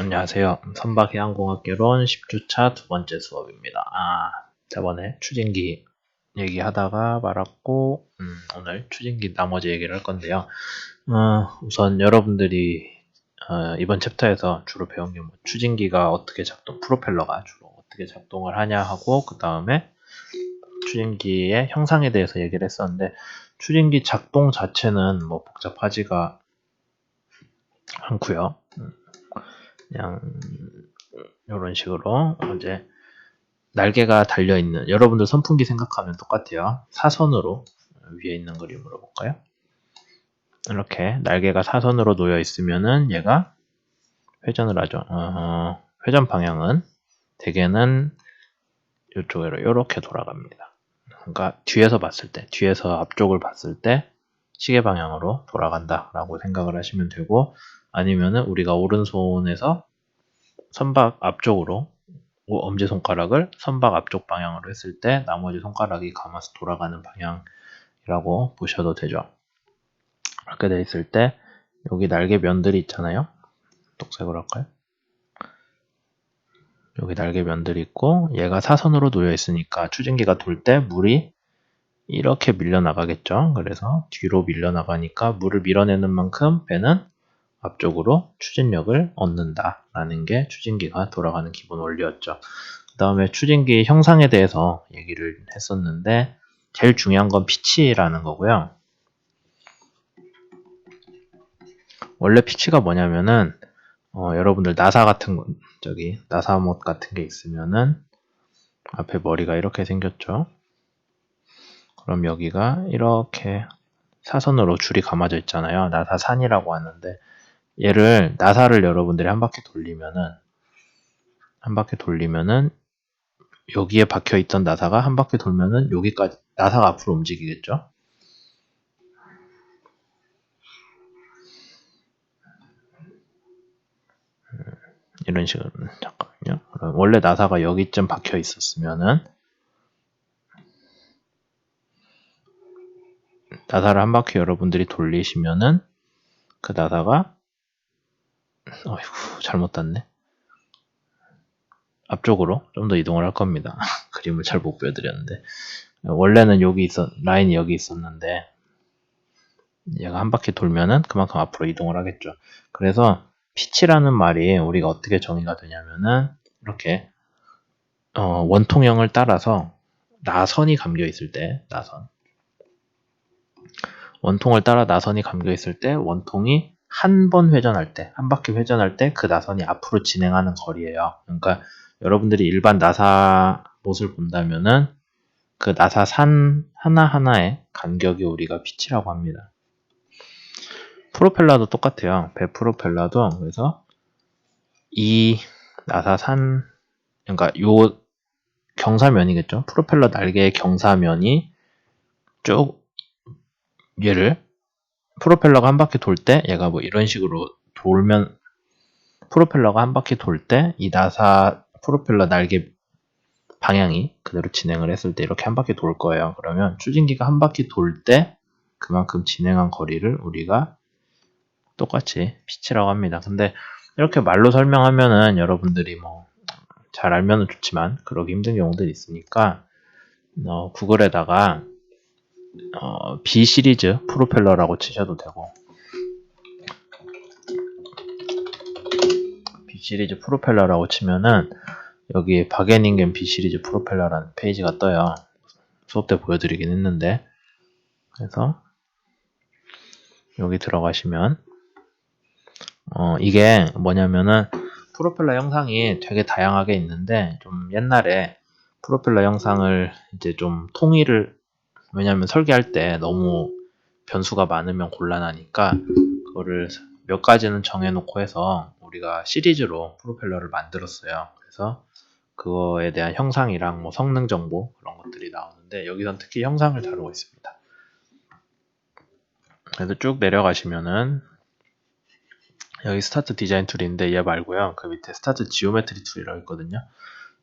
안녕하세요. 선박해양공학개론 10주차 두 번째 수업입니다. 저번에 추진기 얘기하다가 말았고, 오늘 추진기 나머지 얘기를 할 건데요. 우선 여러분들이 이번 챕터에서 주로 배운 게 추진기가 어떻게 프로펠러가 주로 어떻게 작동을 하냐 하고, 그 다음에 추진기의 형상에 대해서 얘기를 했었는데, 추진기 작동 자체는 복잡하지가 않고요. 그냥 이런 식으로 이제 날개가 달려있는, 여러분들 선풍기 생각하면 똑같아요. 사선으로 위에 있는 그림으로 볼까요? 이렇게 날개가 사선으로 놓여 있으면은 얘가 회전을 하죠. 회전 방향은 대개는 이쪽으로 이렇게 돌아갑니다. 그러니까 뒤에서 봤을 때, 뒤에서 앞쪽을 봤을 때 시계 방향으로 돌아간다 라고 생각을 하시면 되고, 아니면은 우리가 오른손에서 선박 앞쪽으로 엄지손가락을 선박 앞쪽 방향으로 했을 때 나머지 손가락이 감아서 돌아가는 방향이라고 보셔도 되죠. 그렇게 돼 있을 때 여기 날개 면들이 있잖아요. 녹색으로 할까요? 여기 날개 면들이 있고 얘가 사선으로 놓여 있으니까 추진기가 돌 때 물이 이렇게 밀려나가겠죠. 그래서 뒤로 밀려나가니까 물을 밀어내는 만큼 배는 앞쪽으로 추진력을 얻는다 라는 게 추진기가 돌아가는 기본 원리였죠. 그 다음에 추진기 형상에 대해서 얘기를 했었는데 제일 중요한 건 피치라는 거고요. 원래 피치가 뭐냐면은 여러분들 나사 같은 거, 나사못 같은 게 있으면은 앞에 머리가 이렇게 생겼죠. 그럼 여기가 이렇게 사선으로 줄이 감아져 있잖아요. 나사산이라고 하는데 얘를 나사를 여러분들이 한 바퀴 돌리면은 여기에 박혀 있던 나사가 한 바퀴 돌면은 여기까지 나사가 앞으로 움직이겠죠. 이런 식으로 잠깐만요. 그럼 원래 나사가 여기쯤 박혀 있었으면은 나사를 한 바퀴 여러분들이 돌리시면은 그 나사가 어이구 잘못 땄네. 앞쪽으로 좀 더 이동을 할 겁니다. 그림을 잘 못 보여드렸는데 원래는 라인이 여기 있었는데 얘가 한 바퀴 돌면은 그만큼 앞으로 이동을 하겠죠. 그래서 피치라는 말이 우리가 어떻게 정의가 되냐면은 이렇게 원통형을 따라서 나선이 감겨 있을 때 원통을 따라 나선이 감겨 있을 때 원통이 한 바퀴 회전할 때 그 나선이 앞으로 진행하는 거리예요. 그러니까 여러분들이 일반 나사 못을 본다면은 그 나사산 하나하나의 간격이 우리가 피치라고 합니다. 프로펠러도 똑같아요. 배 프로펠러도 그래서 이 나사산, 그러니까 요 경사면이겠죠. 프로펠러 날개의 경사면이 쭉 얘를 프로펠러가 한 바퀴 돌 때 얘가 이런 식으로 돌면 프로펠러가 한 바퀴 돌 때 이 나사 프로펠러 날개 방향이 그대로 진행을 했을 때 이렇게 한 바퀴 돌 거예요. 그러면 추진기가 한 바퀴 돌 때 그만큼 진행한 거리를 우리가 똑같이 피치라고 합니다. 근데 이렇게 말로 설명하면은 여러분들이 잘 알면은 좋지만 그러기 힘든 경우들이 있으니까 구글에다가 B 시리즈 프로펠러라고 치셔도 되고 B 시리즈 프로펠러라고 치면은 여기 바게닝겐 B 시리즈 프로펠러라는 페이지가 떠요. 수업 때 보여드리긴 했는데 그래서 여기 들어가시면 이게 뭐냐면은 프로펠러 형상이 되게 다양하게 있는데 좀 옛날에 프로펠러 형상을 이제 좀 왜냐면 설계할 때 너무 변수가 많으면 곤란하니까 그거를 몇 가지는 정해놓고 해서 우리가 시리즈로 프로펠러를 만들었어요. 그래서 그거에 대한 형상이랑 성능 정보 그런 것들이 나오는데 여기선 특히 형상을 다루고 있습니다. 그래서 쭉 내려가시면은 여기 스타트 디자인 툴인데 얘 말고요. 그 밑에 스타트 지오메트리 툴이라고 있거든요.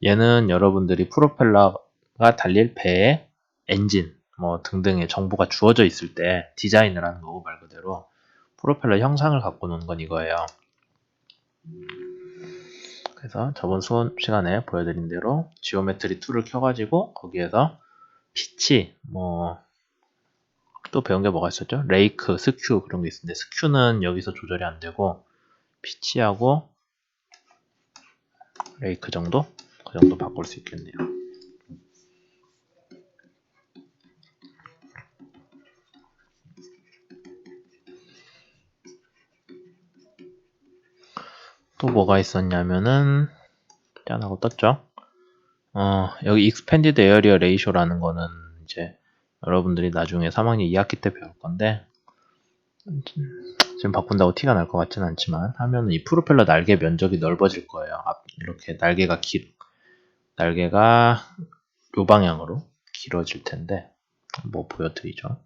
얘는 여러분들이 프로펠러가 달릴 배의 엔진 등등의 정보가 주어져 있을 때 디자인을 하는 거고 말 그대로 프로펠러 형상을 갖고 노는 건 이거예요. 그래서 저번 수업 시간에 보여드린 대로 지오메트리 툴을 켜가지고 거기에서 피치, 또 배운 게 뭐가 있었죠? 레이크, 스큐 그런 게 있는데 스큐는 여기서 조절이 안 되고 피치하고 레이크 정도? 그 정도 바꿀 수 있겠네요. 또 뭐가 있었냐면은 짠하고 떴죠? 여기 Expanded Area Ratio라는 거는 이제 여러분들이 나중에 3학년 2학기 때 배울 건데 지금 바꾼다고 티가 날 것 같지는 않지만 하면은 이 프로펠러 날개 면적이 넓어질 거예요. 이렇게 날개가 요 방향으로 길어질 텐데 뭐 보여드리죠.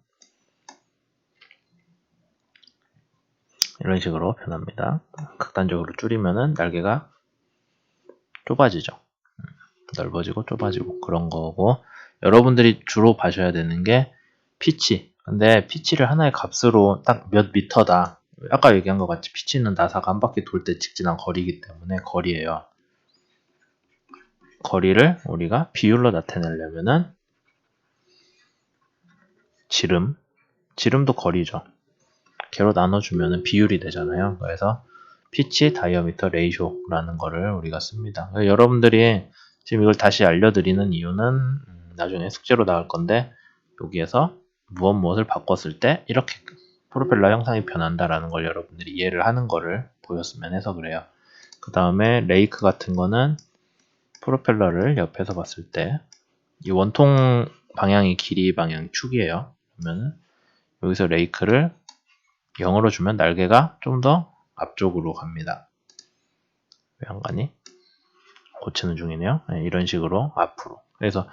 이런 식으로 변합니다. 극단적으로 줄이면은 날개가 좁아지죠. 넓어지고 좁아지고 그런 거고 여러분들이 주로 봐셔야 되는 게 피치. 근데 피치를 하나의 값으로 딱 몇 미터다. 아까 얘기한 것 같이 피치는 나사가 한 바퀴 돌 때 직진한 거리이기 때문에 거리예요. 거리를 우리가 비율로 나타내려면은 지름도 거리죠. 개로 나눠주면 비율이 되잖아요. 그래서 피치 다이어미터 레이쇼라는 거를 우리가 씁니다. 여러분들이 지금 이걸 다시 알려드리는 이유는 나중에 숙제로 나올 건데 여기에서 무엇을 바꿨을 때 이렇게 프로펠러 형상이 변한다라는 걸 여러분들이 이해를 하는 거를 보였으면 해서 그래요. 그 다음에 레이크 같은 거는 프로펠러를 옆에서 봤을 때 이 원통 방향이 길이 방향 축이에요. 그러면은 여기서 레이크를 0으로 주면 날개가 좀 더 앞쪽으로 갑니다. 왜 안 가니? 고치는 중이네요. 네, 이런 식으로 앞으로. 그래서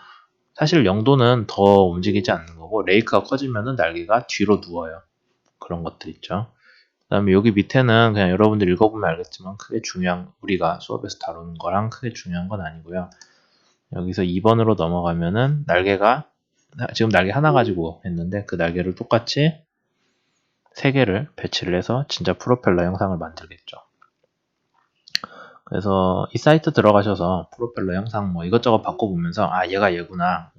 사실 0도는 더 움직이지 않는 거고 레이크가 커지면은 날개가 뒤로 누워요. 그런 것들 있죠. 그 다음에 여기 밑에는 그냥 여러분들 읽어보면 알겠지만 크게 우리가 수업에서 다루는 거랑 크게 중요한 건 아니고요. 여기서 2번으로 넘어가면은 날개가 지금 날개 하나 가지고 했는데 그 날개를 똑같이 3개를 배치를 해서 진짜 프로펠러 형상을 만들겠죠. 그래서 이 사이트 들어가셔서 프로펠러 형상 이것저것 바꿔보면서 얘가 얘구나,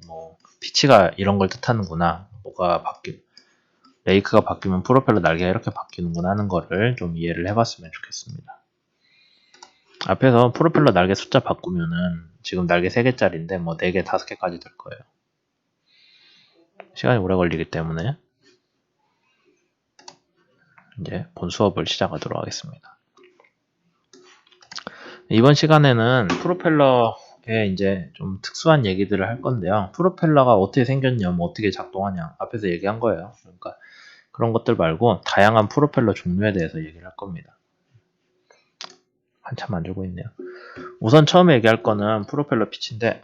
피치가 이런 걸 뜻하는구나, 레이크가 바뀌면 프로펠러 날개가 이렇게 바뀌는구나 하는 거를 좀 이해를 해봤으면 좋겠습니다. 앞에서 프로펠러 날개 숫자 바꾸면은 지금 날개 3개짜리인데 4개, 5개까지 될 거예요. 시간이 오래 걸리기 때문에 이제 본 수업을 시작하도록 하겠습니다. 이번 시간에는 프로펠러의 이제 좀 특수한 얘기들을 할 건데요. 프로펠러가 어떻게 생겼냐, 어떻게 작동하냐 앞에서 얘기한 거예요. 그러니까 그런 것들 말고 다양한 프로펠러 종류에 대해서 얘기를 할 겁니다. 한참 안 주고 있네요. 우선 처음에 얘기할 거는 프로펠러 피치인데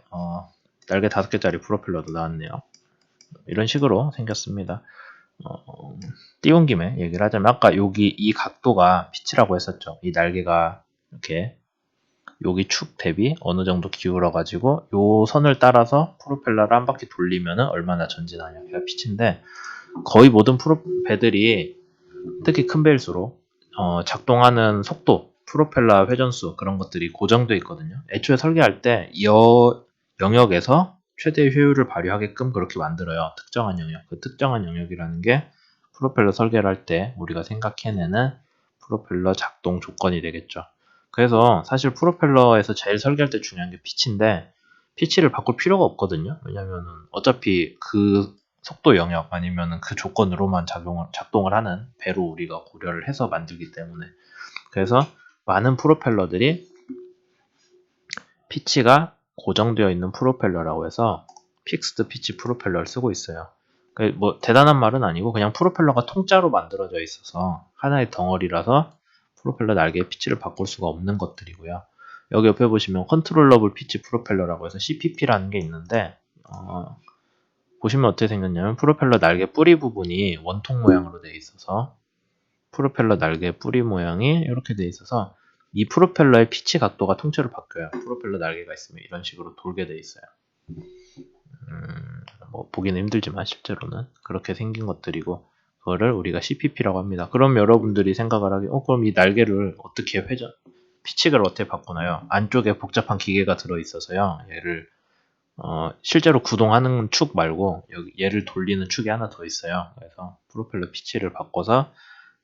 날개 5개짜리 프로펠러도 나왔네요. 이런 식으로 생겼습니다. 띄운 김에 얘기를 하자면 아까 이 각도가 피치라고 했었죠. 이 날개가 이렇게 여기 축 대비 어느 정도 기울어 가지고 요 선을 따라서 프로펠러를 한 바퀴 돌리면은 얼마나 전진하냐가 피치인데 거의 모든 배들이 특히 큰 배일수록 작동하는 속도, 프로펠러 회전수 그런 것들이 고정되어 있거든요. 애초에 설계할 때 이 영역에서 최대 효율을 발휘하게끔 그렇게 만들어요. 특정한 영역. 그 특정한 영역이라는 게 프로펠러 설계를 할 때 우리가 생각해내는 프로펠러 작동 조건이 되겠죠. 그래서 사실 프로펠러에서 제일 설계할 때 중요한 게 피치인데 피치를 바꿀 필요가 없거든요. 왜냐면은 어차피 그 속도 영역 아니면은 그 조건으로만 작동을 하는 배로 우리가 고려를 해서 만들기 때문에 그래서 많은 프로펠러들이 피치가 고정되어 있는 프로펠러라고 해서 픽스드 피치 프로펠러를 쓰고 있어요. 대단한 말은 아니고 그냥 프로펠러가 통짜로 만들어져 있어서 하나의 덩어리라서 프로펠러 날개의 피치를 바꿀 수가 없는 것들이고요. 여기 옆에 보시면 컨트롤러블 피치 프로펠러라고 해서 CPP라는 게 있는데 보시면 어떻게 생겼냐면 프로펠러 날개 뿌리 부분이 원통 모양으로 되어 있어서 프로펠러 날개 뿌리 모양이 이렇게 되어 있어서 이 프로펠러의 피치 각도가 통째로 바뀌어요. 프로펠러 날개가 있으면 이런 식으로 돌게 되어 있어요. 보기는 힘들지만 실제로는 그렇게 생긴 것들이고 그거를 우리가 CPP라고 합니다. 그럼 여러분들이 생각을 하기 그럼 이 날개를 어떻게 피치를 어떻게 바꾸나요? 안쪽에 복잡한 기계가 들어있어서요. 얘를 실제로 구동하는 축 말고 여기 얘를 돌리는 축이 하나 더 있어요. 그래서 프로펠러 피치를 바꿔서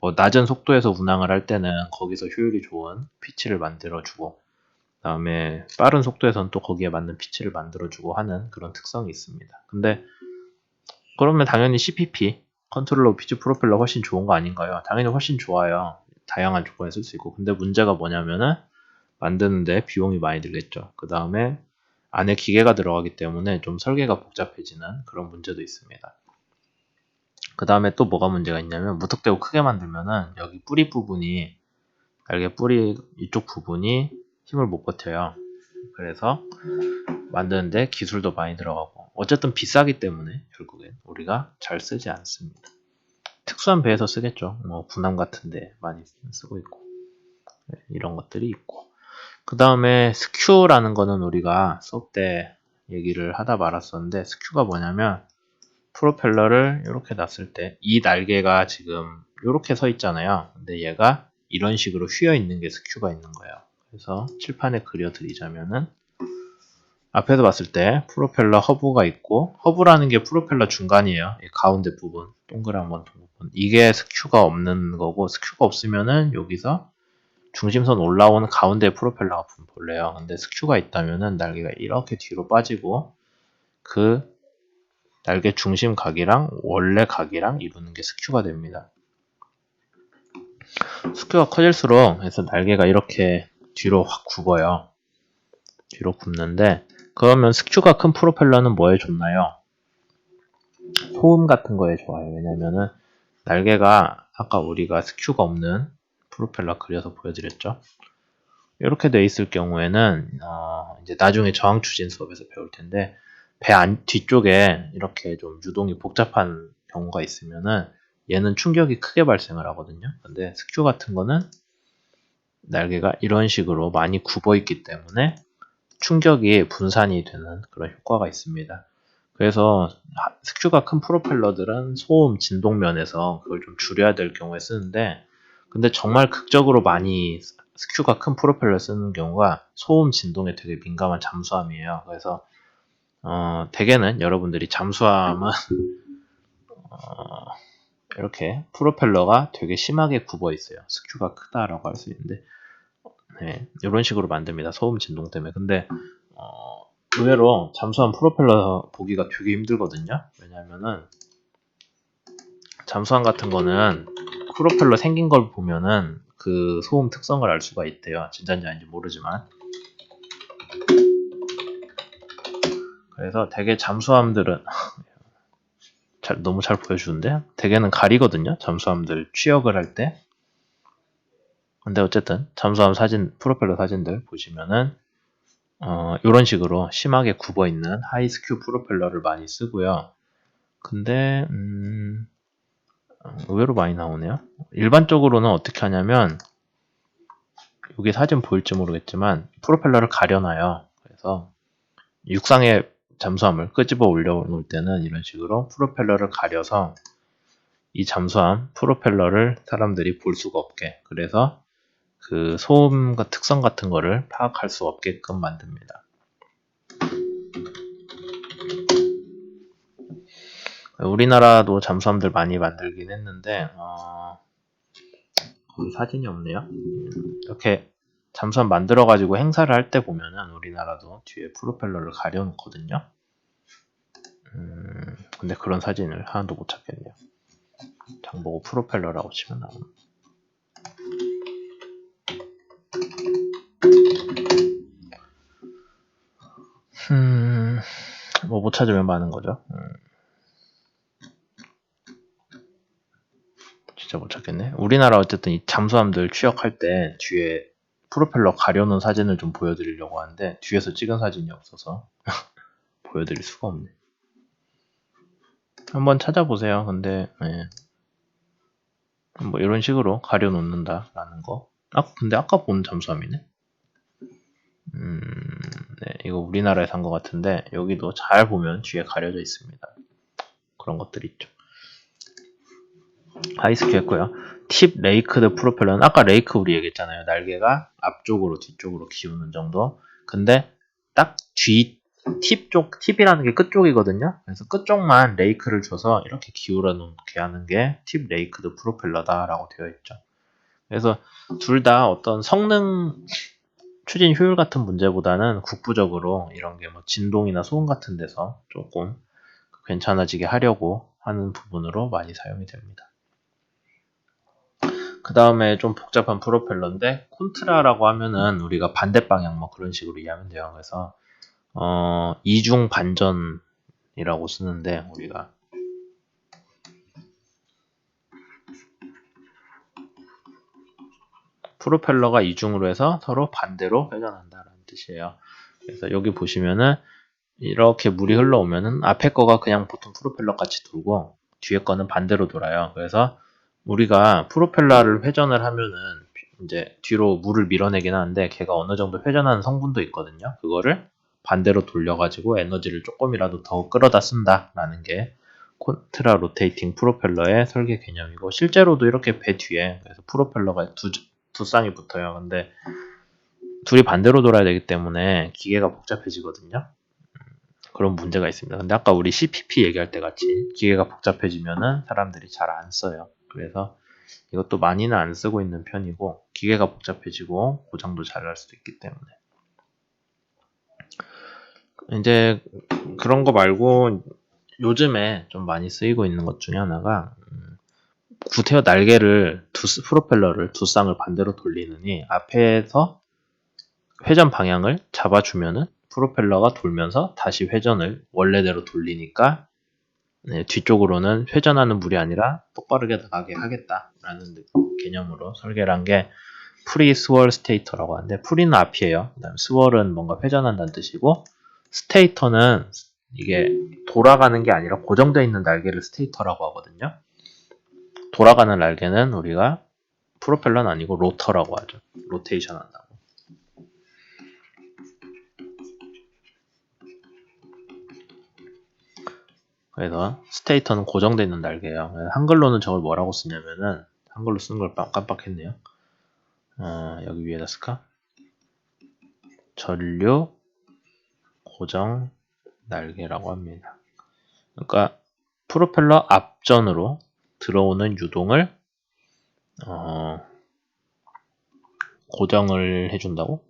뭐 낮은 속도에서 운항을 할 때는 거기서 효율이 좋은 피치를 만들어주고, 그다음에 빠른 속도에서는 또 거기에 맞는 피치를 만들어주고 하는 그런 특성이 있습니다. 근데 그러면 당연히 CPP 컨트롤러 피치 프로펠러 훨씬 좋은 거 아닌가요? 당연히 훨씬 좋아요. 다양한 조건에 쓸 수 있고. 근데 문제가 뭐냐면은 만드는데 비용이 많이 들겠죠. 그 다음에 안에 기계가 들어가기 때문에 좀 설계가 복잡해지는 그런 문제도 있습니다. 그 다음에 또 뭐가 문제가 있냐면, 무턱대고 크게 만들면은 여기 뿌리 부분이, 날개 뿌리 이쪽 부분이 힘을 못 버텨요. 그래서 만드는데 기술도 많이 들어가고, 어쨌든 비싸기 때문에 결국엔 우리가 잘 쓰지 않습니다. 특수한 배에서 쓰겠죠. 뭐 군함 같은데 많이 쓰고 있고, 이런 것들이 있고. 그 다음에 스큐라는 거는 우리가 수업 때 얘기를 하다 말았었는데, 스큐가 뭐냐면 프로펠러를 이렇게 놨을 때 이 날개가 지금 이렇게 서 있잖아요. 근데 얘가 이런 식으로 휘어 있는 게 스큐가 있는 거예요. 그래서 칠판에 그려드리자면은, 앞에서 봤을 때 프로펠러 허브가 있고, 허브라는 게 프로펠러 중간이에요. 이 가운데 부분, 동그란 건 부분. 이게 스큐가 없는 거고, 스큐가 없으면은 여기서 중심선 올라오는 가운데 프로펠러가 분볼래요. 근데 스큐가 있다면은 날개가 이렇게 뒤로 빠지고 그 날개 중심 각이랑 원래 각이랑 이루는 게 스큐가 됩니다. 스큐가 커질수록 해서 날개가 이렇게 뒤로 확 굽어요. 뒤로 굽는데, 그러면 스큐가 큰 프로펠러는 뭐에 좋나요? 소음 같은 거에 좋아요. 왜냐면은 날개가, 아까 우리가 스큐가 없는 프로펠러 그려서 보여드렸죠. 이렇게 돼 있을 경우에는 이제 나중에 저항 추진 수업에서 배울 텐데, 배 뒤쪽에 이렇게 좀 유동이 복잡한 경우가 있으면은 얘는 충격이 크게 발생을 하거든요. 근데 스큐 같은 거는 날개가 이런 식으로 많이 굽어 있기 때문에 충격이 분산이 되는 그런 효과가 있습니다. 그래서 스큐가 큰 프로펠러들은 소음 진동 면에서 그걸 좀 줄여야 될 경우에 쓰는데, 근데 정말 극적으로 많이 스큐가 큰 프로펠러 쓰는 경우가 소음 진동에 되게 민감한 잠수함이에요. 그래서 대개는 여러분들이 잠수함은 이렇게 프로펠러가 되게 심하게 굽어 있어요. 스큐가 크다라고 할 수 있는데, 네, 이런 식으로 만듭니다. 소음 진동 때문에. 근데 의외로 잠수함 프로펠러 보기가 되게 힘들거든요. 왜냐면은 잠수함 같은 거는 프로펠러 생긴 걸 보면은 그 소음 특성을 알 수가 있대요. 진짜인지 아닌지 모르지만. 그래서 되게 잠수함들은 너무 잘 보여주는데, 대개는 가리거든요. 잠수함들 취역을 할 때. 근데 어쨌든 잠수함 사진, 프로펠러 사진들 보시면은 이런 식으로 심하게 굽어 있는 하이스큐 프로펠러를 많이 쓰고요. 근데 의외로 많이 나오네요. 일반적으로는 어떻게 하냐면, 여기 사진 보일지 모르겠지만 프로펠러를 가려놔요. 그래서 육상의 잠수함을 끄집어 올려놓을 때는 이런 식으로 프로펠러를 가려서 이 잠수함 프로펠러를 사람들이 볼 수가 없게, 그래서 그 소음과 특성 같은 거를 파악할 수 없게끔 만듭니다. 우리나라도 잠수함들 많이 만들긴 했는데 거기 사진이 없네요. 이렇게 잠수함 만들어가지고 행사를 할 때 보면은 우리나라도 뒤에 프로펠러를 가려놓거든요. 근데 그런 사진을 하나도 못 찾겠네요. 장보고 프로펠러라고 치면 나옵니다. 뭐 못 찾으면 많은 거죠. 진짜 못 찾겠네. 우리나라 어쨌든 이 잠수함들 취역할 때 뒤에 프로펠러 가려놓은 사진을 좀 보여드리려고 하는데 뒤에서 찍은 사진이 없어서 보여드릴 수가 없네. 한번 찾아보세요. 근데 뭐 이런 식으로 가려놓는다라는 거. 근데 아까 본 잠수함이네. 네, 이거 우리나라에 산 것 같은데 여기도 잘 보면 뒤에 가려져 있습니다. 그런 것들이 있죠. 하이스큐 했고요. 팁 레이크드 프로펠러는 아까 레이크 우리 얘기했잖아요. 날개가 앞쪽으로 뒤쪽으로 기우는 정도. 근데 딱 뒤 팁 쪽, 팁이라는 게 끝쪽이거든요. 그래서 끝쪽만 레이크를 줘서 이렇게 기울어 놓게 하는 게 팁 레이크드 프로펠러다라고 되어 있죠. 그래서 둘 다 어떤 성능 추진 효율 같은 문제보다는 국부적으로 이런 게 뭐 진동이나 소음 같은 데서 조금 괜찮아지게 하려고 하는 부분으로 많이 사용이 됩니다. 그 다음에 좀 복잡한 프로펠러인데 콘트라라고 하면은 우리가 반대 방향 뭐 그런 식으로 이해하면 돼요. 그래서 이중 반전이라고 쓰는데 우리가 프로펠러가 이중으로 해서 서로 반대로 회전한다라는 뜻이에요. 그래서 여기 보시면은 이렇게 물이 흘러오면은 앞에 거가 그냥 보통 프로펠러 같이 돌고 뒤에 거는 반대로 돌아요. 그래서 우리가 프로펠러를 회전을 하면은 이제 뒤로 물을 밀어내긴 하는데 걔가 어느 정도 회전하는 성분도 있거든요. 그거를 반대로 돌려가지고 에너지를 조금이라도 더 끌어다 쓴다라는 게 콘트라 로테이팅 프로펠러의 설계 개념이고 실제로도 이렇게 배 뒤에 그래서 프로펠러가 두 쌍이 붙어요. 근데 둘이 반대로 돌아야 되기 때문에 기계가 복잡해지거든요. 그런 문제가 있습니다. 근데 아까 우리 CPP 얘기할 때 같이 기계가 복잡해지면은 사람들이 잘 안 써요. 그래서 이것도 많이는 안 쓰고 있는 편이고 기계가 복잡해지고 고장도 잘 날 수도 있기 때문에 이제 그런 거 말고 요즘에 좀 많이 쓰이고 있는 것 중에 하나가 구테어 날개를 프로펠러를 두 쌍을 반대로 돌리느니 앞에서 회전 방향을 잡아주면은 프로펠러가 돌면서 다시 회전을 원래대로 돌리니까 네, 뒤쪽으로는 회전하는 물이 아니라 똑바르게 나가게 하겠다라는 개념으로 설계를 한 게 프리 스월 스테이터라고 하는데 프리는 앞이에요. 그다음에 스월은 뭔가 회전한다는 뜻이고 스테이터는 이게 돌아가는 게 아니라 고정되어 있는 날개를 스테이터라고 하거든요. 돌아가는 날개는 우리가 프로펠러는 아니고 로터라고 하죠. 로테이션 한다고. 그래서 스테이터는 고정되어 있는 날개예요. 한글로는 저걸 뭐라고 쓰냐면은 한글로 쓰는 걸 깜빡했네요. 여기 위에다 쓸까? 전류 고정 날개라고 합니다. 그러니까 프로펠러 앞전으로 들어오는 유동을 고정을 해준다고?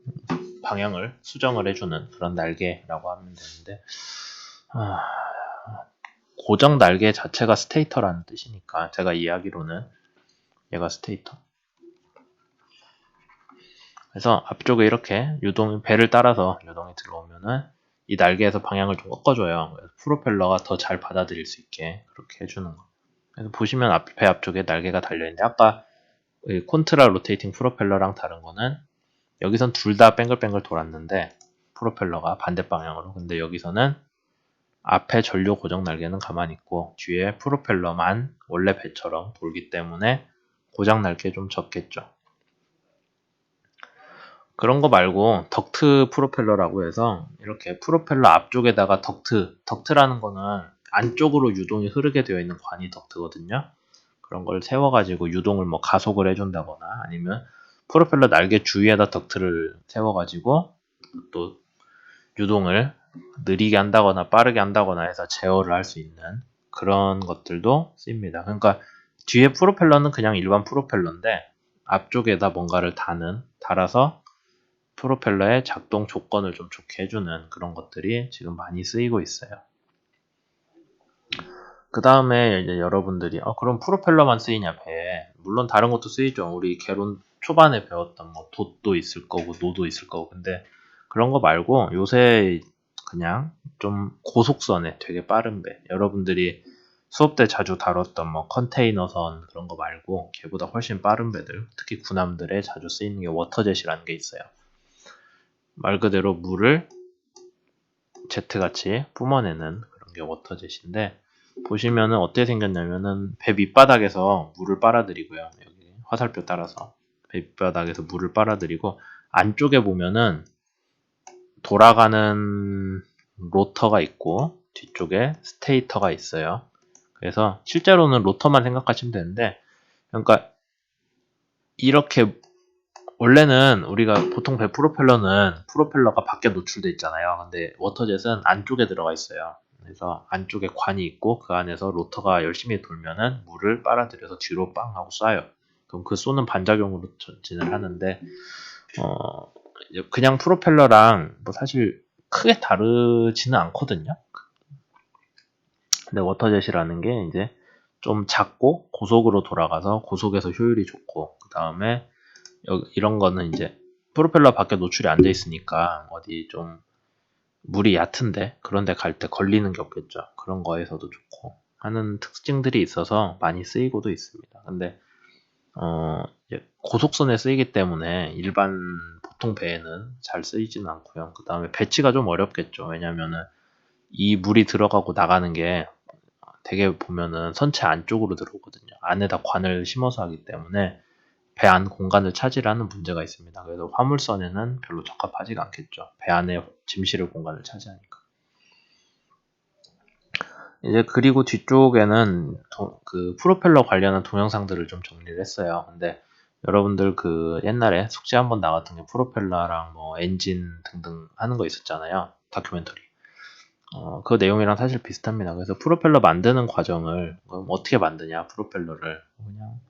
방향을 수정을 해주는 그런 날개라고 하면 되는데 고정 날개 자체가 스테이터라는 뜻이니까 제가 이해하기로는 얘가 스테이터. 그래서 앞쪽에 이렇게 배를 따라서 유동이 들어오면은 이 날개에서 방향을 좀 꺾어줘요. 그래서 프로펠러가 더 잘 받아들일 수 있게 그렇게 해주는 거. 그래서 보시면 배 앞쪽에 날개가 달려있는데 아까 콘트라 로테이팅 프로펠러랑 다른 거는 여기선 둘 다 뱅글뱅글 돌았는데 프로펠러가 반대 방향으로. 근데 여기서는 앞에 전류 고정 날개는 가만히 있고 뒤에 프로펠러만 원래 배처럼 돌기 때문에 고장 날 게 좀 적겠죠. 그런 거 말고 덕트 프로펠러라고 해서 이렇게 프로펠러 앞쪽에다가 덕트라는 거는 안쪽으로 유동이 흐르게 되어 있는 관이 덕트거든요. 그런 걸 세워가지고 유동을 뭐 가속을 해준다거나 아니면 프로펠러 날개 주위에다 덕트를 세워가지고 또 유동을 느리게 한다거나 빠르게 한다거나 해서 제어를 할 수 있는 그런 것들도 씁니다. 그러니까 뒤에 프로펠러는 그냥 일반 프로펠러인데 앞쪽에다 뭔가를 달아서 프로펠러의 작동 조건을 좀 좋게 해주는 그런 것들이 지금 많이 쓰이고 있어요. 그 다음에 이제 여러분들이 그럼 프로펠러만 쓰이냐 배에 물론 다른 것도 쓰이죠. 우리 개론 초반에 배웠던 뭐 돛도 있을 거고 노도 있을 거고 근데 그런 거 말고 요새 그냥 좀 고속선에 되게 빠른 배 여러분들이 수업 때 자주 다뤘던 뭐 컨테이너선 그런 거 말고 걔보다 훨씬 빠른 배들 특히 군함들에 자주 쓰이는 게 워터젯이라는 게 있어요. 말 그대로 물을 제트같이 뿜어내는 그런 게 워터젯인데 보시면은 어떻게 생겼냐면은 배 밑바닥에서 물을 빨아들이고요. 여기 화살표 따라서 배 밑바닥에서 물을 빨아들이고 안쪽에 보면은 돌아가는 로터가 있고 뒤쪽에 스테이터가 있어요. 그래서 실제로는 로터만 생각하시면 되는데 그러니까 이렇게 원래는 우리가 보통 배 프로펠러가 밖에 노출돼 있잖아요. 근데 워터젯은 안쪽에 들어가 있어요. 그래서 안쪽에 관이 있고 그 안에서 로터가 열심히 돌면은 물을 빨아들여서 뒤로 빵 하고 쏴요. 그럼 그 쏘는 반작용으로 전진을 하는데 이제 그냥 프로펠러랑 뭐 사실 크게 다르지는 않거든요. 근데 워터젯이라는 게 이제 좀 작고 고속으로 돌아가서 고속에서 효율이 좋고 그 다음에 이런 거는 이제 프로펠러 밖에 노출이 안 돼 있으니까 어디 좀 물이 얕은데 그런 데 갈 때 걸리는 게 없겠죠. 그런 거에서도 좋고 하는 특징들이 있어서 많이 쓰이고도 있습니다. 근데 이제 고속선에 쓰이기 때문에 일반 보통 배에는 잘 쓰이지는 않고요. 그 다음에 배치가 좀 어렵겠죠. 왜냐면은 이 물이 들어가고 나가는 게 되게 보면은 선체 안쪽으로 들어오거든요. 안에다 관을 심어서 하기 때문에 배 안 공간을 차지하는 문제가 있습니다. 그래서 화물선에는 별로 적합하지가 않겠죠. 배 안에 짐 실을 공간을 차지하니까. 이제 그리고 뒤쪽에는 그 프로펠러 관련한 동영상들을 좀 정리를 했어요. 근데 여러분들 그 옛날에 숙제 한번 나갔던 게 프로펠러랑 뭐 엔진 등등 하는 거 있었잖아요. 다큐멘터리. 그 내용이랑 사실 비슷합니다. 그래서 프로펠러 만드는 과정을 어떻게 만드냐, 프로펠러를. 그냥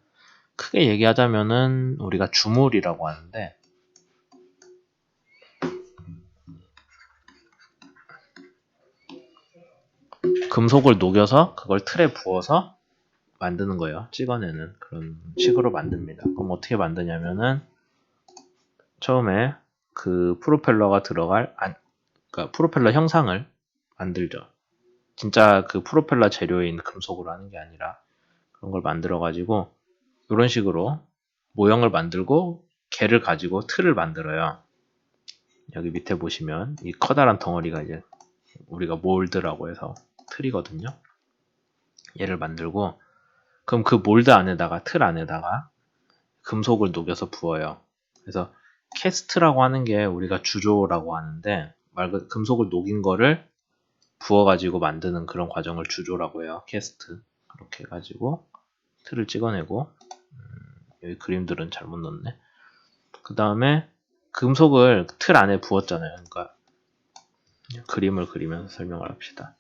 크게 얘기하자면은 우리가 주물이라고 하는데 금속을 녹여서 그걸 틀에 부어서 만드는 거예요. 찍어내는 그런 식으로 만듭니다. 그럼 어떻게 만드냐면은 처음에 그 프로펠러가 들어갈 그러니까 프로펠러 형상을 만들죠. 진짜 그 프로펠러 재료인 금속으로 하는 게 아니라 그런 걸 만들어 가지고 이런 식으로 모형을 만들고 걔를 가지고 틀을 만들어요. 여기 밑에 보시면 이 커다란 덩어리가 이제 우리가 몰드라고 해서 틀이거든요. 얘를 만들고 그럼 그 몰드 안에다가 틀 안에다가 금속을 녹여서 부어요. 그래서 캐스트라고 하는 게 우리가 주조라고 하는데 말 그대로 금속을 녹인 거를 부어가지고 만드는 그런 과정을 주조라고 해요. 캐스트. 그렇게 해가지고 틀을 찍어내고 여기 그림들은 잘못 넣었네. 그 다음에 금속을 틀 안에 부었잖아요. 그러니까 그림을 그리면서 설명을 합시다.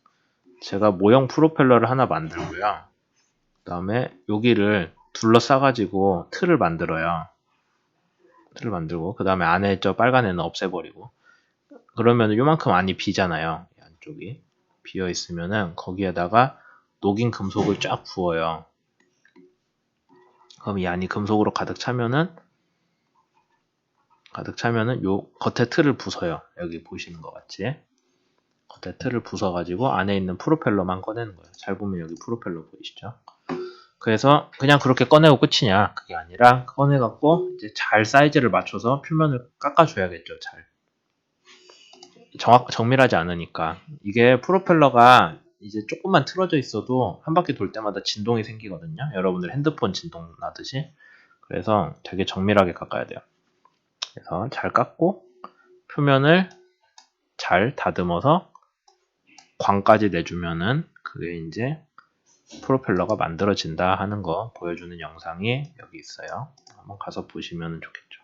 제가 모형 프로펠러를 하나 만들고요. 그 다음에 여기를 둘러싸가지고 틀을 만들어요. 틀을 만들고 그 다음에 안에 저 빨간 애는 없애버리고 그러면 요만큼 안이 비잖아요. 이 안쪽이 비어 있으면은 거기에다가 녹인 금속을 쫙 부어요. 그럼 이 안이 금속으로 가득 차면은 요 겉에 틀을 부숴요. 여기 보시는 것 같이 겉에 틀을 부숴가지고 안에 있는 프로펠러만 꺼내는 거예요. 잘 보면 여기 프로펠러 보이시죠? 그래서 그냥 그렇게 꺼내고 끝이냐? 그게 아니라 꺼내갖고 이제 잘 사이즈를 맞춰서 표면을 깎아줘야겠죠. 잘 정밀하지 않으니까 이게 프로펠러가 이제 조금만 틀어져 있어도 한 바퀴 돌 때마다 진동이 생기거든요. 여러분들 핸드폰 진동 나듯이. 그래서 되게 정밀하게 깎아야 돼요. 그래서 잘 깎고 표면을 잘 다듬어서 광까지 내주면은 그게 이제 프로펠러가 만들어진다 하는 거 보여주는 영상이 여기 있어요. 한번 가서 보시면 좋겠죠.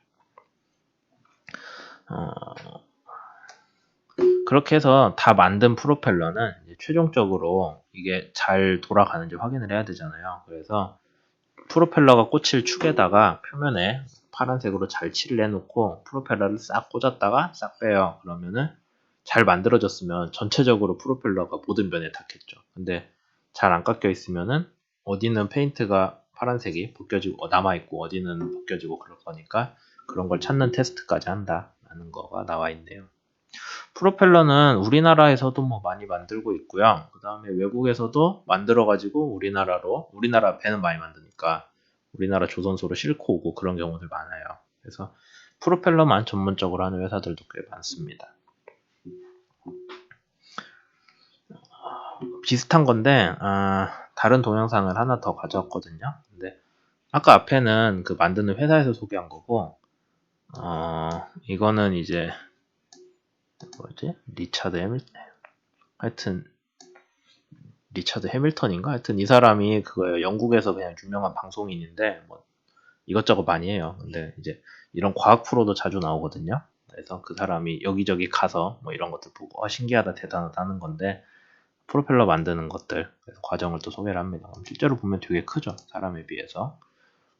그렇게 해서 다 만든 프로펠러는 이제 최종적으로 이게 잘 돌아가는지 확인을 해야 되잖아요. 그래서 프로펠러가 꽂힐 축에다가 표면에 파란색으로 잘 칠을 해놓고 프로펠러를 싹 꽂았다가 싹 빼요. 그러면은 잘 만들어졌으면 전체적으로 프로펠러가 모든 면에 닿겠죠. 근데 잘 안 깎여 있으면은 어디는 페인트가 파란색이 벗겨지고 남아있고 어디는 벗겨지고 그럴 거니까 그런 걸 찾는 테스트까지 한다라는 거가 나와 있네요. 프로펠러는 우리나라에서도 뭐 많이 만들고 있고요. 그 다음에 외국에서도 만들어가지고 우리나라 배는 많이 만드니까 우리나라 조선소로 싣고 오고 그런 경우들 많아요. 그래서 프로펠러만 전문적으로 하는 회사들도 꽤 많습니다. 비슷한 건데 다른 동영상을 하나 더 가져왔거든요. 근데 아까 앞에는 그 만드는 회사에서 소개한 거고 이거는 이제 뭐지? 리차드 해밀턴 하여튼 리처드 해밀턴인가? 하여튼 이 사람이 그거예요. 영국에서 그냥 유명한 방송인인데 뭐 이것저것 많이 해요. 근데 이제 이런 과학 프로도 자주 나오거든요. 그래서 그 사람이 여기저기 가서 뭐 이런 것들 보고 신기하다 대단하다 하는 건데 프로펠러 만드는 것들 그래서 과정을 또 소개를 합니다. 실제로 보면 되게 크죠. 사람에 비해서.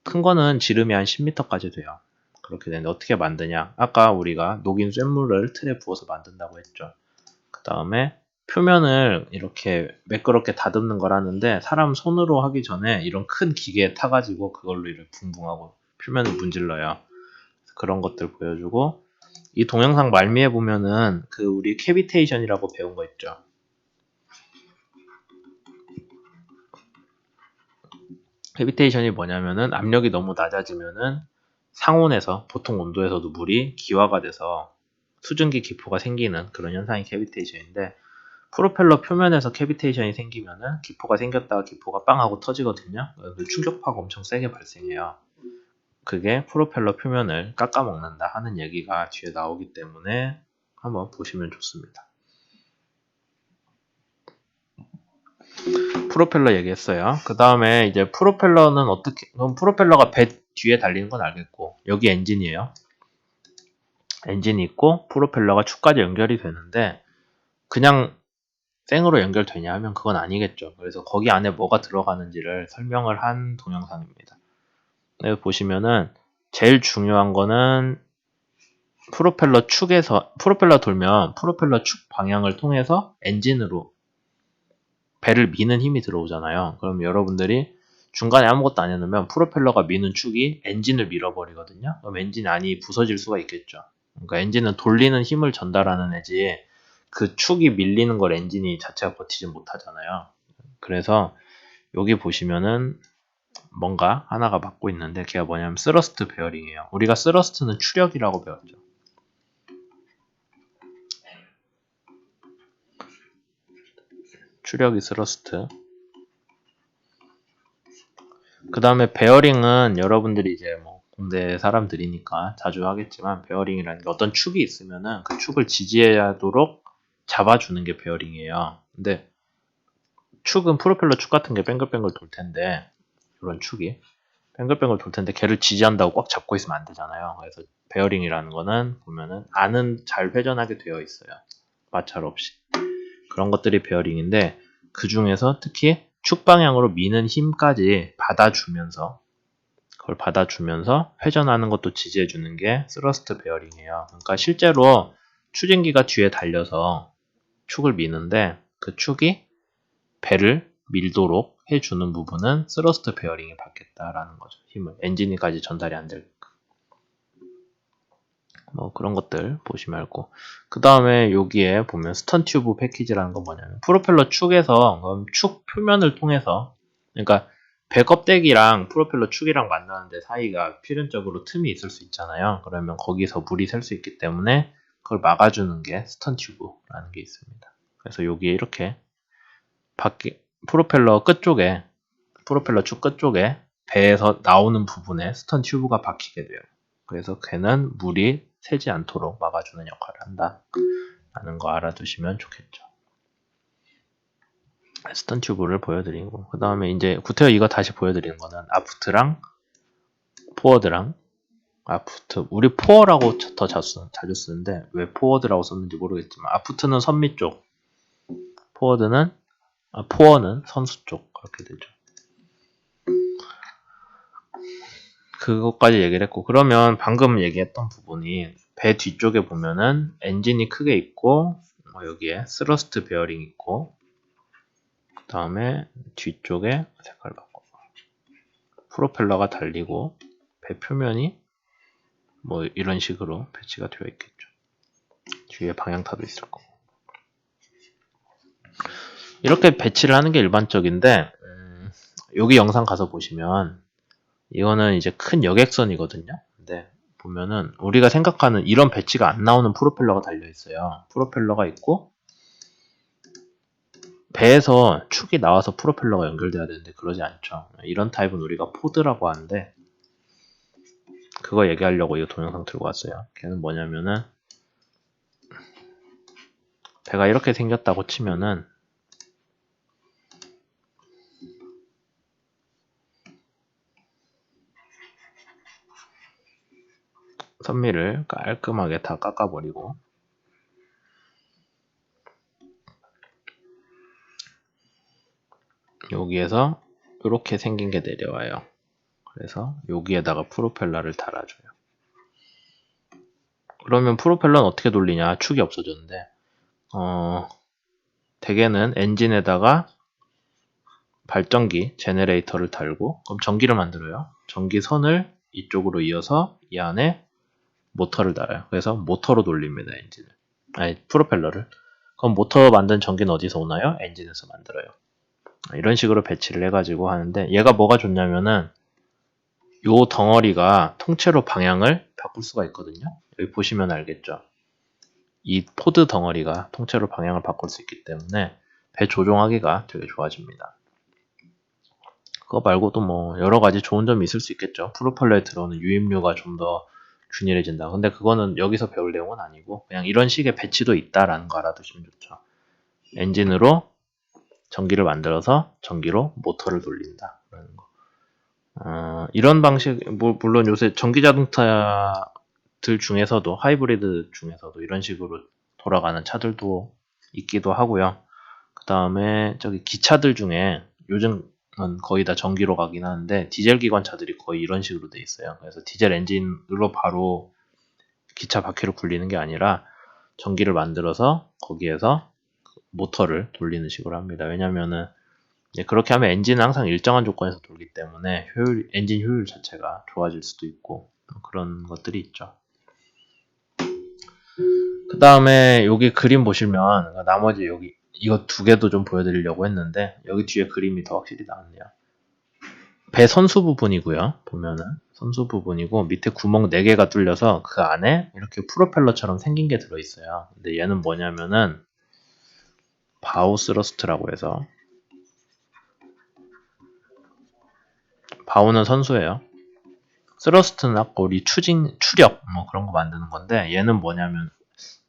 큰 거는 지름이 한 10m까지 돼요. 그렇게 되는데 어떻게 만드냐? 아까 우리가 녹인 쇳물을 틀에 부어서 만든다고 했죠. 그 다음에 표면을 이렇게 매끄럽게 다듬는 걸 하는데 사람 손으로 하기 전에 이런 큰 기계에 타가지고 그걸로 이렇게 붕붕하고 표면을 문질러요. 그런 것들 보여주고 이 동영상 말미에 보면은 그 우리 캐비테이션이라고 배운 거 있죠. 캐비테이션이 뭐냐면은 압력이 너무 낮아지면은 상온에서 보통 온도에서도 물이 기화가 돼서 수증기 기포가 생기는 그런 현상이 캐비테이션인데 프로펠러 표면에서 캐비테이션이 생기면은 기포가 생겼다가 기포가 빵 하고 터지거든요. 충격파가 엄청 세게 발생해요. 그게 프로펠러 표면을 깎아먹는다 하는 얘기가 뒤에 나오기 때문에 한번 보시면 좋습니다. 프로펠러 얘기했어요. 그 다음에 이제 프로펠러는 어떻게, 그럼 프로펠러가 배 뒤에 달리는 건 알겠고, 여기 엔진이에요. 엔진이 있고, 프로펠러가 축까지 연결이 되는데, 그냥 생으로 연결되냐 하면 그건 아니겠죠. 그래서 거기 안에 뭐가 들어가는지를 설명을 한 동영상입니다. 여기 보시면은, 제일 중요한 거는, 프로펠러 축에서, 프로펠러 돌면, 프로펠러 축 방향을 통해서 엔진으로 배를 미는 힘이 들어오잖아요. 그럼 여러분들이 중간에 아무것도 안 해놓으면 프로펠러가 미는 축이 엔진을 밀어버리거든요. 그럼 엔진 안이 부서질 수가 있겠죠. 그러니까 엔진은 돌리는 힘을 전달하는 애지 그 축이 밀리는 걸 엔진이 자체가 버티지 못하잖아요. 그래서 여기 보시면은 뭔가 하나가 막고 있는데 걔가 뭐냐면 스러스트 베어링이에요. 우리가 스러스트는 추력이라고 배웠죠. 추력이 스러스트. 그 다음에 베어링은 여러분들이 이제 뭐 공대 사람들이니까 자주 하겠지만 베어링이라는 게 어떤 축이 있으면은 그 축을 지지하도록 잡아주는 게 베어링이에요. 근데 축은 프로펠러 축 같은 게 뱅글뱅글 돌 텐데 이런 축이 뱅글뱅글 돌 텐데 걔를 지지한다고 꽉 잡고 있으면 안 되잖아요. 그래서 베어링이라는 거는 보면은 안은 잘 회전하게 되어 있어요. 마찰 없이. 그런 것들이 베어링인데 그 중에서 특히 축 방향으로 미는 힘까지 받아주면서 그걸 받아주면서 회전하는 것도 지지해주는 게 스러스트 베어링이에요. 그러니까 실제로 추진기가 뒤에 달려서 축을 미는데 그 축이 배를 밀도록 해주는 부분은 스러스트 베어링이 받겠다라는 거죠. 힘을 엔진이까지 전달이 안 될. 뭐 그런 것들 보시면 알고 그 다음에 여기에 보면 스턴 튜브 패키지라는 건 뭐냐면 프로펠러 축에서 축 표면을 통해서 그러니까 배 껍데기랑 프로펠러 축이랑 만나는데 사이가 필연적으로 틈이 있을 수 있잖아요. 그러면 거기서 물이 셀 수 있기 때문에 그걸 막아주는 게 스턴 튜브라는 게 있습니다. 그래서 여기에 이렇게 프로펠러 끝쪽에 프로펠러 축 끝쪽에 배에서 나오는 부분에 스턴 튜브가 박히게 돼요. 그래서 걔는 물이 새지 않도록 막아주는 역할을 한다 라는 거 알아두시면 좋겠죠. 스턴 튜브를 보여드리고 그 다음에 이제 구태여 이거 다시 보여드리는 거는 아프트랑 포워드랑 아프트 우리 포어라고 더 자주 쓰는데 왜 포워드라고 썼는지 모르겠지만 아프트는 선미 쪽 포어는 선수 쪽 그렇게 되죠. 그것까지 얘기를 했고 그러면 방금 얘기했던 부분이 배 뒤쪽에 보면은 엔진이 크게 있고 여기에 스러스트 베어링 있고 그 다음에 뒤쪽에 색깔 바꿔 프로펠러가 달리고 배 표면이 뭐 이런 식으로 배치가 되어 있겠죠. 뒤에 방향타도 있을 거고 이렇게 배치를 하는 게 일반적인데 여기 영상 가서 보시면 이거는 이제 큰 여객선이거든요. 근데 보면은 우리가 생각하는 이런 배치가 안 나오는 프로펠러가 달려 있어요. 프로펠러가 있고 배에서 축이 나와서 프로펠러가 연결돼야 되는데 그러지 않죠. 이런 타입은 우리가 포드라고 하는데 그거 얘기하려고 이 동영상 들고 왔어요. 걔는 뭐냐면은 배가 이렇게 생겼다고 치면은 선미를 깔끔하게 다 깎아버리고 여기에서 이렇게 생긴 게 내려와요. 그래서 여기에다가 프로펠러를 달아줘요. 그러면 프로펠러는 어떻게 돌리냐? 축이 없어졌는데 대개는 엔진에다가 발전기, 제네레이터를 달고 그럼 전기를 만들어요. 전기선을 이쪽으로 이어서 이 안에 모터를 달아요. 그래서 모터로 돌립니다. 엔진을. 아니 프로펠러를. 그럼 모터 만든 전기는 어디서 오나요? 엔진에서 만들어요. 이런 식으로 배치를 해가지고 하는데 얘가 뭐가 좋냐면은 요 덩어리가 통째로 방향을 바꿀 수가 있거든요. 여기 보시면 알겠죠. 이 포드 덩어리가 통째로 방향을 바꿀 수 있기 때문에 배 조종하기가 되게 좋아집니다. 그거 말고도 뭐 여러 가지 좋은 점이 있을 수 있겠죠. 프로펠러에 들어오는 유입류가 좀 더 균일해진다. 근데 그거는 여기서 배울 내용은 아니고 그냥 이런 식의 배치도 있다라는 거 알아두시면 좋죠. 엔진으로 전기를 만들어서 전기로 모터를 돌린다. 라는 거. 이런 방식, 물론 요새 전기자동차들 중에서도 하이브리드 중에서도 이런 식으로 돌아가는 차들도 있기도 하고요. 그 다음에 저기 기차들 중에 요즘은 거의 다 전기로 가긴 하는데 디젤 기관차들이 거의 이런 식으로 돼 있어요. 그래서 디젤 엔진으로 바로 기차 바퀴를 굴리는 게 아니라 전기를 만들어서 거기에서 모터를 돌리는 식으로 합니다. 왜냐면은 그렇게 하면 엔진은 항상 일정한 조건에서 돌기 때문에 엔진 효율 자체가 좋아질 수도 있고 그런 것들이 있죠. 그 다음에 여기 그림 보시면 나머지 여기 이거 두 개도 좀 보여드리려고 했는데 여기 뒤에 그림이 더 확실히 나왔네요. 배 선수 부분이고요. 보면은 선수 부분이고 밑에 구멍 4개가 뚫려서 그 안에 이렇게 프로펠러처럼 생긴 게 들어있어요. 근데 얘는 뭐냐면은 바우 스러스트라고 해서 바우는 선수예요. 스러스트는 아까 우리 추력 뭐 그런 거 만드는 건데 얘는 뭐냐면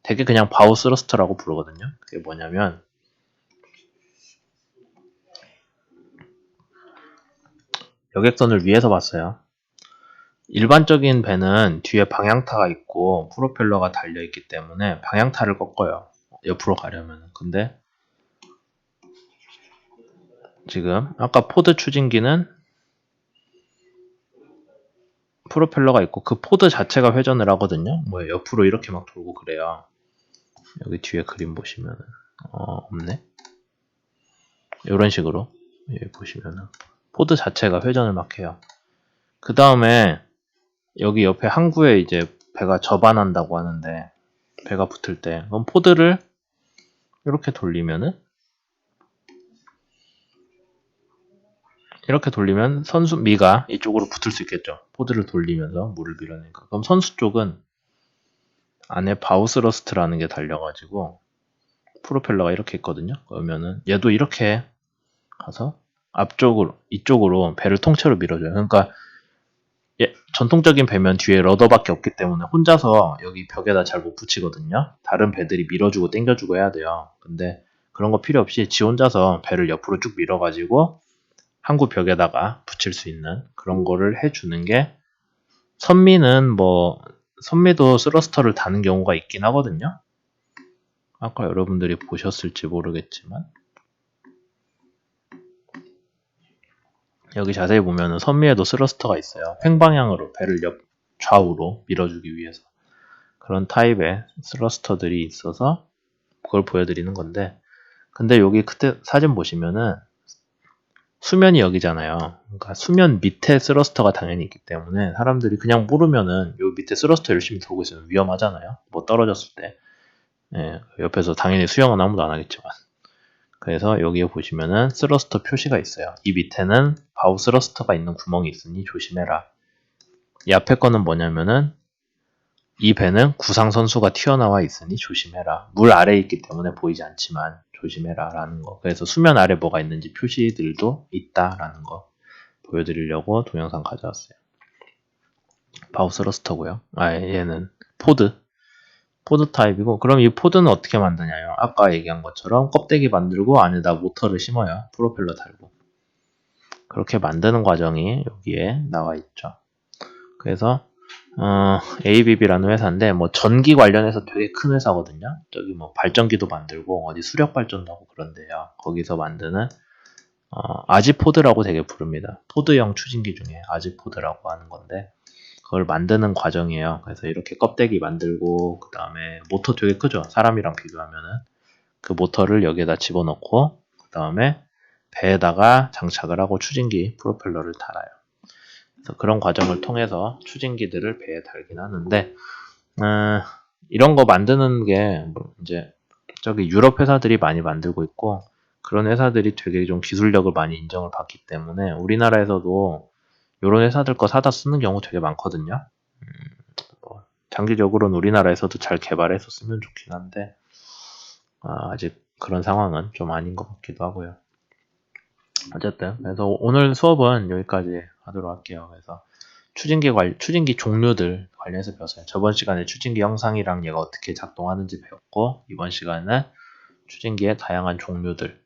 되게 그냥 바우 스러스트라고 부르거든요. 그게 뭐냐면 여객선을 위에서 봤어요. 일반적인 배는 뒤에 방향타가 있고 프로펠러가 달려있기 때문에 방향타를 꺾어요. 옆으로 가려면. 근데 지금 아까 포드 추진기는 프로펠러가 있고 그 포드 자체가 회전을 하거든요. 뭐 옆으로 이렇게 막 돌고 그래요. 여기 뒤에 그림 보시면은 없네. 이런 식으로 여기 보시면은 포드 자체가 회전을 막 해요. 그 다음에 여기 옆에 항구에 이제 배가 접안한다고 하는데 배가 붙을 때 그럼 포드를 이렇게 돌리면은 이렇게 돌리면 선수 미가 이쪽으로 붙을 수 있겠죠. 포드를 돌리면서 물을 밀어내니까. 그럼 선수 쪽은 안에 바우스러스트라는 게 달려가지고 프로펠러가 이렇게 있거든요. 그러면은 얘도 이렇게 가서 앞쪽으로 이쪽으로 배를 통째로 밀어줘요. 그러니까 전통적인 배면 뒤에 러더밖에 없기 때문에 혼자서 여기 벽에다 잘 못 붙이거든요. 다른 배들이 밀어주고 당겨주고 해야 돼요. 근데 그런 거 필요 없이 지 혼자서 배를 옆으로 쭉 밀어가지고 항구 벽에다가 붙일 수 있는 그런 거를 해주는 게 선미는 선미도 스러스터를 다는 경우가 있긴 하거든요. 아까 여러분들이 보셨을지 모르겠지만 여기 자세히 보면은 선미에도 스러스터가 있어요. 횡방향으로 배를 좌우로 밀어주기 위해서 그런 타입의 스러스터들이 있어서 그걸 보여드리는 건데 근데 여기 그때 사진 보시면은 수면이 여기잖아요. 그러니까 수면 밑에 스러스터가 당연히 있기 때문에 사람들이 그냥 모르면은 요 밑에 스러스터 열심히 돌고 있으면 위험하잖아요. 뭐 떨어졌을 때. 옆에서 당연히 수영은 아무도 안 하겠지만. 그래서 여기에 보시면은 스러스터 표시가 있어요. 이 밑에는 바우 스러스터가 있는 구멍이 있으니 조심해라. 이 앞에 거는 뭐냐면은 이 배는 구상 선수가 튀어나와 있으니 조심해라. 물 아래에 있기 때문에 보이지 않지만 조심해라 라는 거. 그래서 수면 아래 뭐가 있는지 표시들도 있다라는 거 보여드리려고 동영상 가져왔어요. 바우스러스터고요. 얘는 포드 타입이고 그럼 이 포드는 어떻게 만드냐요? 아까 얘기한 것처럼 껍데기 만들고 안에다 모터를 심어요. 프로펠러 달고 그렇게 만드는 과정이 여기에 나와 있죠. 그래서 ABB라는 회사인데 뭐 전기 관련해서 되게 큰 회사거든요. 저기 뭐 발전기도 만들고 어디 수력 발전도 하고 그런데요. 거기서 만드는 아지포드라고 되게 부릅니다. 포드형 추진기 중에 아지포드라고 하는 건데 그걸 만드는 과정이에요. 그래서 이렇게 껍데기 만들고 그 다음에 모터 되게 크죠. 사람이랑 비교하면은 그 모터를 여기에다 집어넣고 그 다음에 배에다가 장착을 하고 추진기 프로펠러를 달아요. 그래서 그런 과정을 통해서 추진기들을 배에 달긴 하는데 이런 거 만드는 게 뭐 이제 저기 유럽 회사들이 많이 만들고 있고 그런 회사들이 되게 좀 기술력을 많이 인정을 받기 때문에 우리나라에서도 이런 회사들 거 사다 쓰는 경우 되게 많거든요. 뭐 장기적으로는 우리나라에서도 잘 개발해서 쓰면 좋긴 한데 아직 그런 상황은 좀 아닌 것 같기도 하고요. 어쨌든 그래서 오늘 수업은 여기까지 하도록 할게요. 그래서 추진기 종류들 관련해서 배웠어요. 저번 시간에 추진기 형상이랑 얘가 어떻게 작동하는지 배웠고 이번 시간은 추진기의 다양한 종류들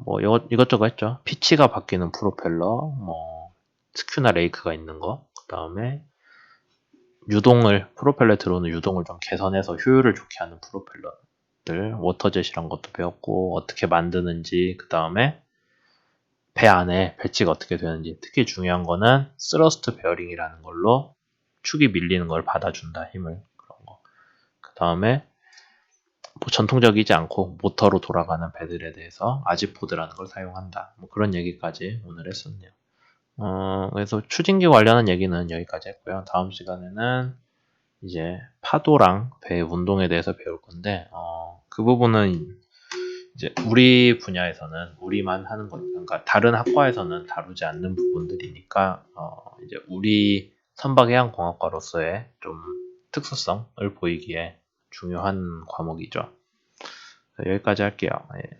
뭐 이것저것 했죠. 피치가 바뀌는 프로펠러, 뭐 스큐나 레이크가 있는 거, 그 다음에 프로펠러에 들어오는 유동을 좀 개선해서 효율을 좋게 하는 프로펠러들, 워터젯이란 것도 배웠고 어떻게 만드는지, 그 다음에 배 안에 배치가 어떻게 되는지, 특히 중요한 거는 스러스트 베어링이라는 걸로 축이 밀리는 걸 받아준다, 힘을. 그런 거. 그 다음에 뭐 전통적이지 않고 모터로 돌아가는 배들에 대해서 아지포드라는 걸 사용한다. 뭐 그런 얘기까지 오늘 했었네요. 그래서 추진기 관련한 얘기는 여기까지 했고요. 다음 시간에는 이제 파도랑 배 운동에 대해서 배울 건데, 그 부분은 이제 우리 분야에서는 우리만 하는 거니까, 그러니까 다른 학과에서는 다루지 않는 부분들이니까, 이제 우리 선박해양공학과로서의 좀 특수성을 보이기에 중요한 과목이죠. 여기까지 할게요. 예.